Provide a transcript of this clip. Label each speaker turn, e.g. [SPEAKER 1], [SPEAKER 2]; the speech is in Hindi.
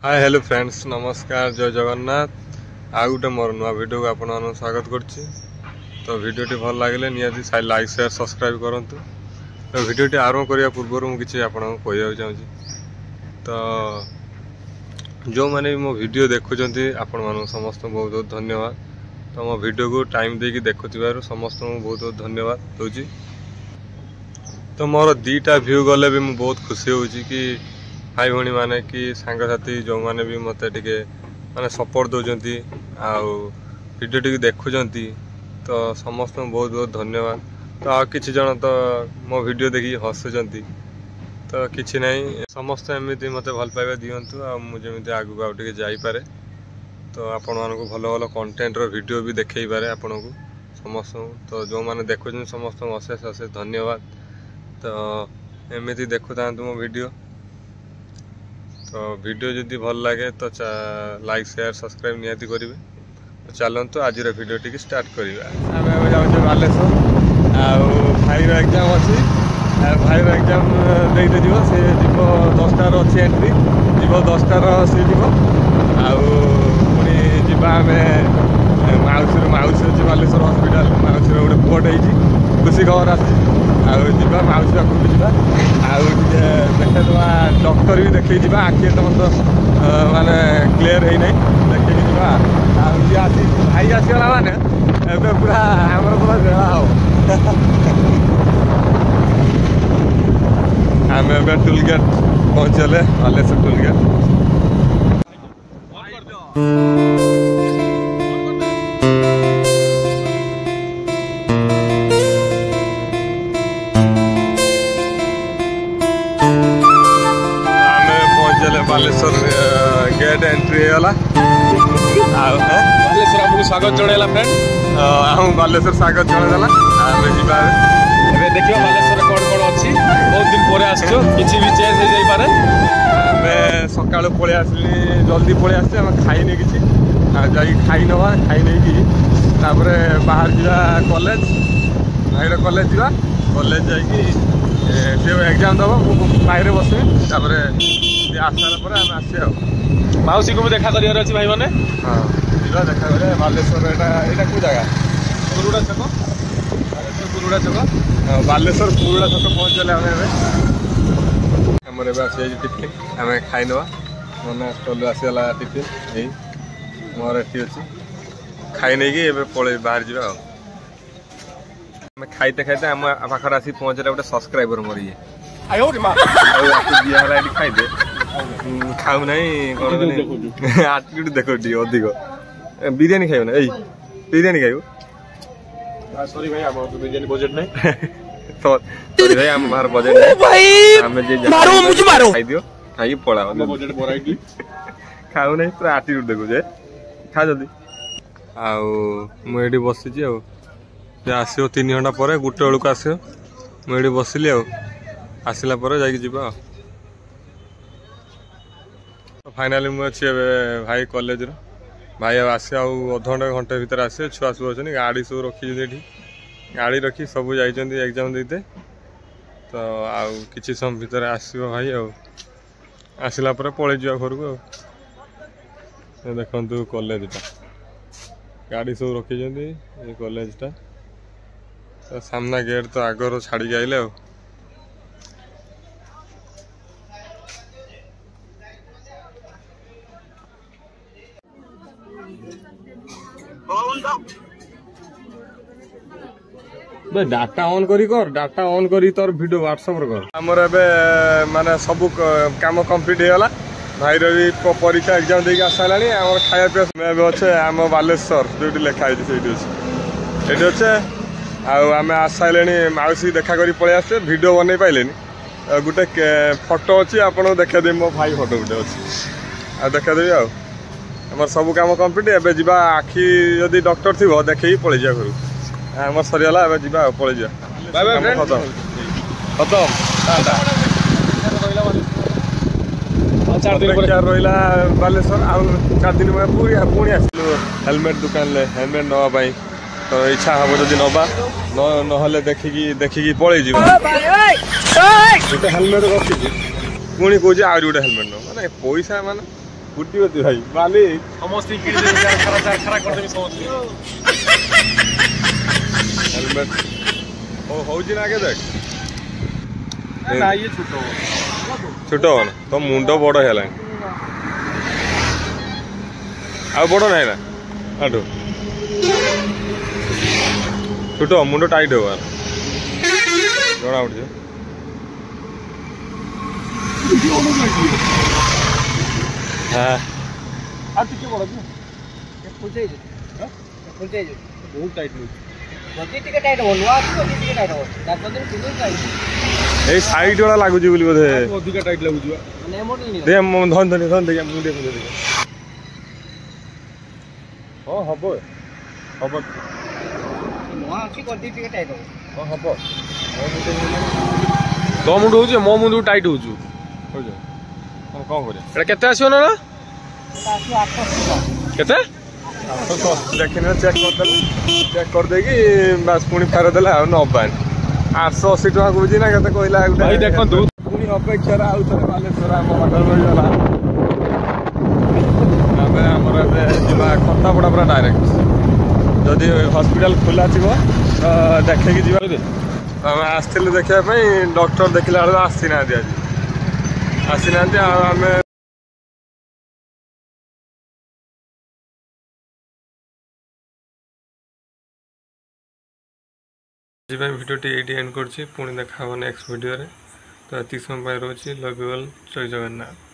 [SPEAKER 1] हाय हेलो फ्रेंड्स नमस्कार जय जगन्नाथ आ गोटे मोर नुआ वीडियो को आपण स्वागत करछि। तो वीडियोटी भल लगे निहाती लाइक शेयर सब्सक्राइब करूँ। तो वीडियोटी आरंभ करने पूर्व मुझे आपको कहना चाहूँगी तो जो मैंने भी मो वीडियो देखुं आपण मानक समस्त बहुत बहुत धन्यवाद। तो मो वीडियो को टाइम देकी देखुवर समस्त को बहुत बहुत धन्यवाद दूसरी। तो मोर दीटा व्यू गले भी मुझे बहुत खुशी हूँ कि भाई भाई माने कि सांगसाथी जो मैंने भी मत टे माने सपोर्ट दौरान वीडियो टी देखुंट तो समस्त बहुत बहुत धन्यवाद। तो आ किसी जन तो मो वीडियो देखिए हसुँच तो किसी नहीं समस्त एमती मत भल पाइबा दिंतु आमती आगू आउ टे जापे। तो आपण मानक भल भल कंटेंट वीडियो भी देखई पारे आपण को समस्त। तो जो मैंने देखुं समस्त अशेष अशेष धन्यवाद। तो एमती देखु था मो वीडियो। तो वीडियो जदि भल लगे तो लाइक शेयर सब्सक्राइब निहाती करेंगे। तो चलतु आज वीडियो टी स्टार्ट करवा। आम जाऊँ बालेश्वर भाईर एग्जाम अच्छी भाईर एग्जाम देते जीव सी जीव 10टार अच्छी एंट्री जीव 10टार सी जीव पुणी जावा आम माउसी अच्छी बालेश्वर हस्पिटाल माउसी गोटे पुअटे खुशी खबर आसवा माउसी पाखक भी जा देखा डॉक्टर भी देखे आखि तो माने क्लीयर है नहीं देखे जा आसी भाई आसगला माने पूरा आमर पूरा बेला आम टोल गेट पहुँचले Baleshwar toll gate. Baleshwar gate entry होगा बालेश्वर आमको स्वागत जनइला फ्रेंड आम बालेश्वर स्वागत जनइला आम जा देखिए बालेश्वर कौन कौन अच्छी बहुत दिन पर आसो किसी भी चेंज हो जाई पारे। आम सका पलि आसली जल्दी पलि आस खाई नहीं किसी जा खाई नवा खाई नहीं बाहर जा कॉलेज भाईर कॉलेज जा कॉलेज जा एग्जाम दब बाहर बस आसार आम आस मौसी को भी देखा कर भाई मैंने हाँ जा देखा कर बालेश्वर यहाँ कौ जगह पुरुड़ा छक पुरुड़ा छक बालेश्वर पुरुड़ा छक पहुँचले आम आसी टिफिन आम खाई नवा मन स्टल आसीगला टिफिन यही मोर ये अच्छी खाई नहीं पड़े बाहर जा खाईते खाईते आम पाखे आसी पहुँचले गोटे सब्सक्राइबर मोर ये दिहला खाईदे खाऊ ना कौन आटिट्यूड देख अधिक बिरियानी खाइब ना बिरियानी खाइब सॉरी भाई आम बिरियानी बजेट नहीं सॉरी भाई आम बाहर बजेट नहीं खाई दियो खाई पड़ा बजेट बराई खाऊ ना तो आटिट्यूड देखु खा जल्दी आउ बसी आसो 3 घंटा पर गोटे बेलू आसो मुझे बसिली आसला जा फाइनाली मुझे भाई कॉलेज भाई आसे अधघंटे घंटे भीतर आसे छुआ सब अच्छे गाड़ी सब रखी गाड़ी रखी सब जाइए एग्जाम देते। तो आउ किसी समय भीतर आसो भाई आसला पलि जा घर को देखु कॉलेजटा गाड़ी सब रखी ये कॉलेजटा तो सामना गेट तो आगर छाड़ी आइले डाटा ऑन करी कर डाटा ऑन करी तोर वीडियो व्हाट्सएप कर हमर एबे माने सब काम कंप्लीट हो गला भाईर भी परीक्षा एग्जाम देके आसालानी हमर खाया पिया में एबे अच्छे आम बालेश्वर जोटी लिखा है सेठी अच्छे आम आसाइले मौसी देखा करी पलि आसे वीडियो बन पाइले गोटे फोटो अच्छी आपको देखादेवी मो भाई फोटो गोटे अच्छी देखादेवी आम सब काम कंप्लीट एबे जीवा आखि जदि डॉक्टर थी देखे पलि जा घर आम सरीगला जा पलि जा खत्म खत्म 4 दिन रहा बालेश्वर आउ 4 दिन पुणी आसलु हेलमेट दुकान हेलमेट नवा तो इच्छा हम जब नवा ना देखिकी पलि हेलमेट रखी पुणी कौन आज गोटे हेलमेट न माने पैसा माने फुटी भाई मालिक
[SPEAKER 2] समस्त खरा कर देबी समस्त
[SPEAKER 1] हेलमेट होउची ना के देख
[SPEAKER 2] ना ये छोटो
[SPEAKER 1] छोट हो ना तो मुंड बड़ है आ बड़ ना आठू छोट मुंड टाइट हो जना पड़े हाँ
[SPEAKER 2] आ टिके बड़ पूछे बहुत टाइट जदि टिके टाइट हो नुआ जदि टिके टाइट हो दात दिन किलो टाइट
[SPEAKER 1] ए साइड वाला लागुजी बोली बोधे
[SPEAKER 2] अधिक टाइट लागुजी माने मोड नहीं
[SPEAKER 1] दे धन दे मुंडे मुंडे दे हां हबो हबो
[SPEAKER 2] नुआ अछि जदि टिके टाइट हो
[SPEAKER 1] हां हबो
[SPEAKER 2] तो मुंड होउछ मो मुंड टाइट होउछ
[SPEAKER 1] हो जा हम कोन करे
[SPEAKER 2] एटा केते आसीओ ना
[SPEAKER 3] एटा आसी 800
[SPEAKER 2] केते
[SPEAKER 1] देखिने चेक कर देगी बस पुणी फेर देला नबान 880 टका बुझी ना केते कहला
[SPEAKER 2] भाई देखंतु
[SPEAKER 1] पुणी अपेक्षा रे आउ थरे बालेश्वर हम मटर रही गला आबे हमर एबे जिबा खतापड़ा पूरा डायरेक्ट जदि हॉस्पिटल खुला थिबो तो देखे कि जिबा हम आस्थिलु देखिया पई डॉक्टर देखिला बेला आसी ना दिया आसी ना दिया हमें भिडियोटी ये एंड कर पुणी देखा नेक्स्ट वीडियो रे तो ये समय रोचे लव यू ऑल जय जगन्नाथ।